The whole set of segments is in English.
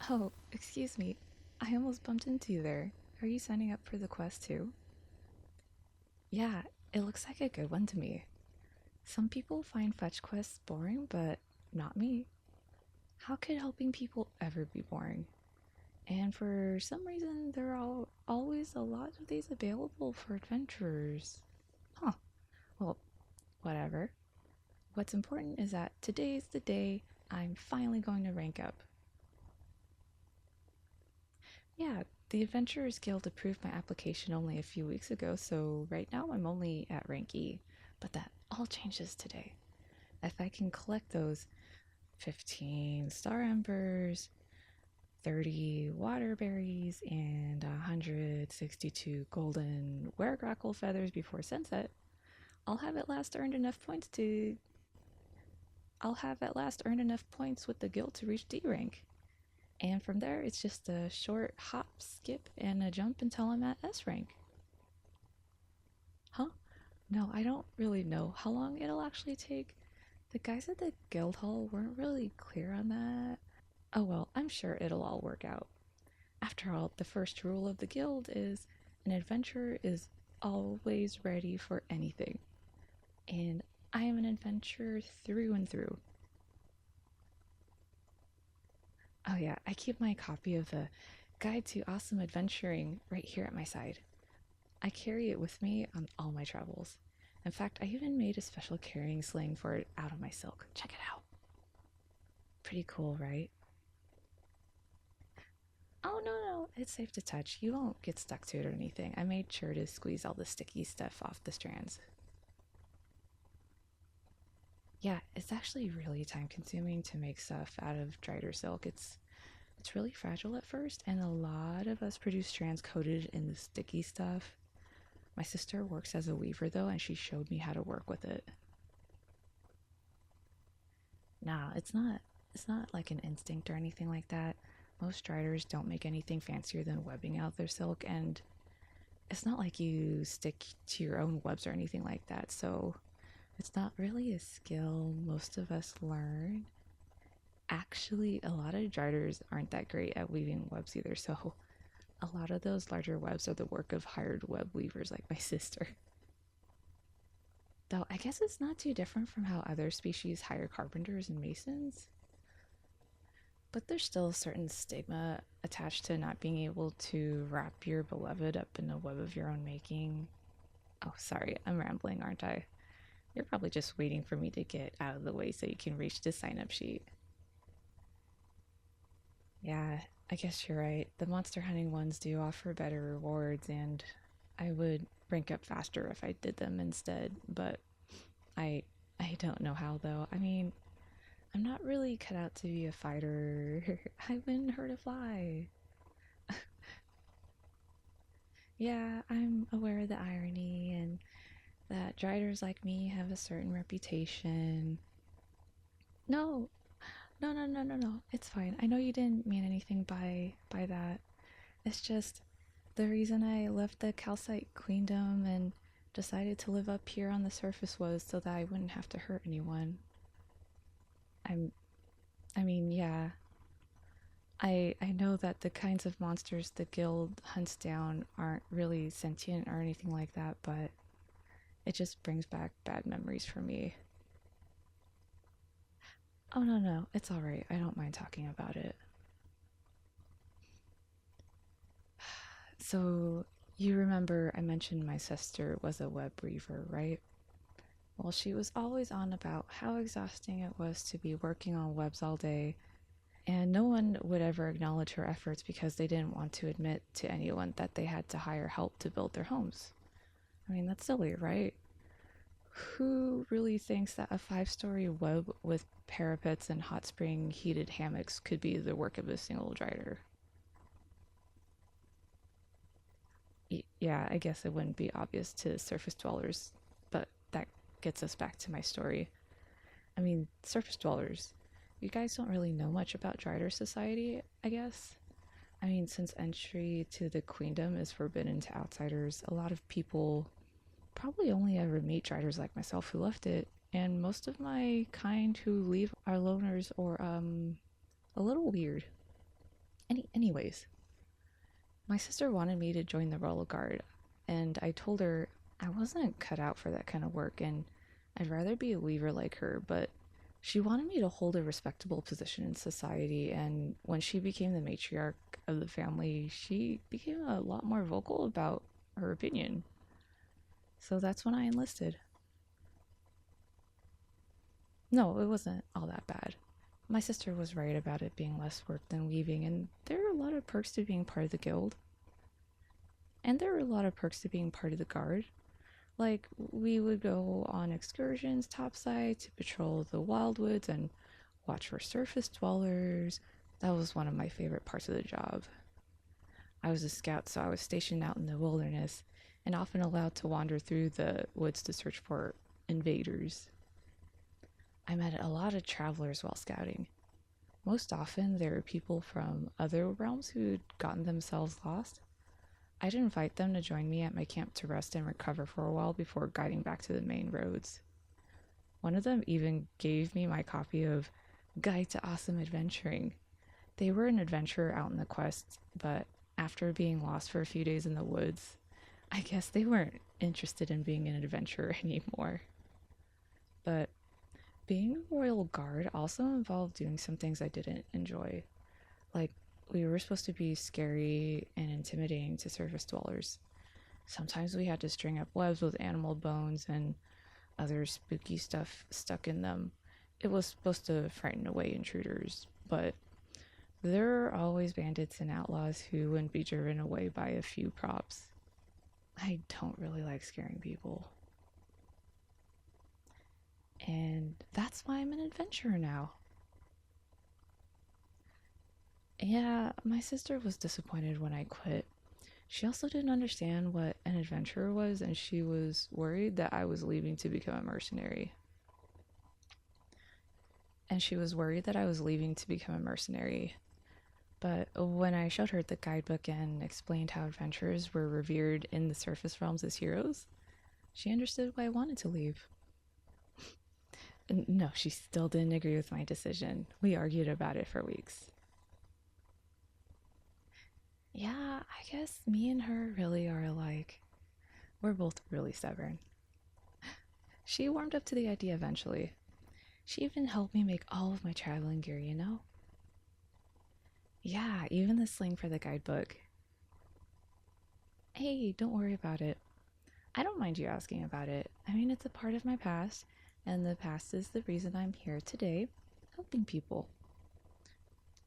Oh, excuse me. I almost bumped into you there. Are you signing up for the quest too? Yeah, it looks like a good one to me. Some people find fetch quests boring, but not me. How could helping people ever be boring? And for some reason, there are always a lot of these available for adventurers. Huh, well, whatever. What's important is that today's the day I'm finally going to rank up. Yeah, the Adventurers Guild approved my application only a few weeks ago, so right now I'm only at rank E. But that all changes today. If I can collect those 15 star embers, 30 water berries, and 162 golden weregrackle feathers before sunset, I'll have at last earned enough points to I'll have at last earned enough points with the guild to reach D rank. And from there, it's just a short hop, skip, and a jump until I'm at S rank. Huh? No, I don't really know how long it'll actually take. The guys at the guild hall weren't really clear on that. Oh well, I'm sure it'll all work out. After all, the first rule of the guild is an adventurer is always ready for anything. And I am an adventurer through and through. Oh yeah, I keep my copy of the Guide to Awesome Adventuring right here at my side. I carry it with me on all my travels. In fact, I even made a special carrying sling for it out of my silk. Check it out. Pretty cool, right? Oh, no, no, it's safe to touch. You won't get stuck to it or anything. I made sure to squeeze all the sticky stuff off the strands. Yeah, it's actually really time consuming to make stuff out of drider silk. It's really fragile at first, and a lot of us produce strands coated in the sticky stuff. My sister works as a weaver though, and she showed me how to work with it. Nah, it's not like an instinct or anything like that. Most driders don't make anything fancier than webbing out their silk, and it's not like you stick to your own webs or anything like that. So it's not really a skill most of us learn. Actually, a lot of driders aren't that great at weaving webs either. So a lot of those larger webs are the work of hired web weavers like my sister. Though I guess it's not too different from how other species hire carpenters and masons. But there's still a certain stigma attached to not being able to wrap your beloved up in a web of your own making. Oh, sorry, I'm rambling, aren't I? You're probably just waiting for me to get out of the way so you can reach the sign up sheet. Yeah, I guess you're right. The monster hunting ones do offer better rewards, and I would rank up faster if I did them instead, but I I don't know how though. I mean, I'm not really cut out to be a fighter. I wouldn't hurt a fly. Yeah, I'm aware of the irony and that driders like me have a certain reputation. No, no, no, no, no, no. It's fine. I know you didn't mean anything by that. It's just the reason I left the calcite queendom and decided to live up here on the surface was so that I wouldn't have to hurt anyone. I'm I mean, yeah. I know that the kinds of monsters the guild hunts down aren't really sentient or anything like that, but it just brings back bad memories for me. Oh no, no, it's all right. I don't mind talking about it. So, you remember I mentioned my sister was a web weaver, right? Well, she was always on about how exhausting it was to be working on webs all day, and no one would ever acknowledge her efforts because they didn't want to admit to anyone that they had to hire help to build their homes. I mean, that's silly, right? Who really thinks that a 5-story web with parapets and hot spring heated hammocks could be the work of a single drider? Yeah, I guess it wouldn't be obvious to surface dwellers, but that gets us back to my story. I mean, surface dwellers, you guys don't really know much about drider society, I guess. I mean, since entry to the queendom is forbidden to outsiders, a lot of people probably only ever meet driders like myself who left it, and most of my kind who leave are loners or a little weird. Anyways, my sister wanted me to join the royal guard, and I told her I wasn't cut out for that kind of work and I'd rather be a weaver like her, but she wanted me to hold a respectable position in society, and when she became the matriarch of the family, she became a lot more vocal about her opinion. So that's when I enlisted. No, it wasn't all that bad. My sister was right about it being less work than weaving, and there are a lot of perks to being part of the guild. And there are a lot of perks to being part of the guard. Like, we would go on excursions topside to patrol the wildwoods and watch for surface dwellers. That was one of my favorite parts of the job. I was a scout, so I was stationed out in the wilderness and often allowed to wander through the woods to search for invaders. I met a lot of travelers while scouting. Most often, there were people from other realms who'd gotten themselves lost. I'd invite them to join me at my camp to rest and recover for a while before guiding back to the main roads. One of them even gave me my copy of Guide to Awesome Adventuring. They were an adventurer out in the quest, but after being lost for a few days in the woods, I guess they weren't interested in being an adventurer anymore. But being a royal guard also involved doing some things I didn't enjoy. Like, we were supposed to be scary and intimidating to surface dwellers. Sometimes we had to string up webs with animal bones and other spooky stuff stuck in them. It was supposed to frighten away intruders, but there are always bandits and outlaws who wouldn't be driven away by a few props. I don't really like scaring people. And that's why I'm an adventurer now. Yeah, my sister was disappointed when I quit. She also didn't understand what an adventurer was, and she was worried that I was leaving to become a mercenary. But when I showed her the guidebook and explained how adventurers were revered in the surface realms as heroes, she understood why I wanted to leave. No, she still didn't agree with my decision. We argued about it for weeks. Yeah, I guess me and her really are alike. We're both really stubborn. She warmed up to the idea eventually. She even helped me make all of my traveling gear, you know? Yeah, even the sling for the guidebook. Hey, don't worry about it. I don't mind you asking about it. I mean, it's a part of my past, and the past is the reason I'm here today, helping people.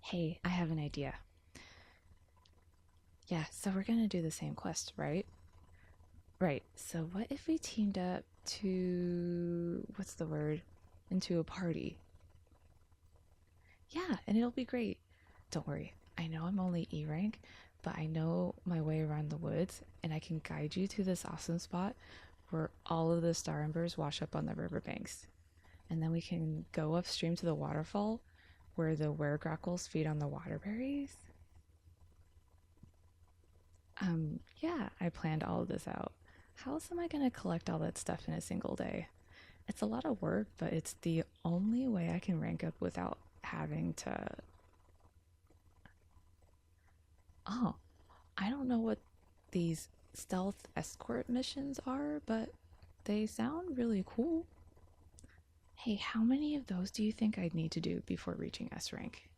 Hey, I have an idea. Yeah, so we're gonna do the same quest, right? Right, so what if we teamed up to, what's the word? Into a party. Yeah, and it'll be great. Don't worry, I know I'm only E rank, but I know my way around the woods, and I can guide you to this awesome spot where all of the star embers wash up on the riverbanks. And then we can go upstream to the waterfall where the weregrackles feed on the waterberries. Yeah, I planned all of this out. How else am I going to collect all that stuff in a single day? It's a lot of work, but it's the only way I can rank up without having to. Oh, I don't know what these stealth escort missions are, but they sound really cool. Hey, how many of those do you think I'd need to do before reaching S rank?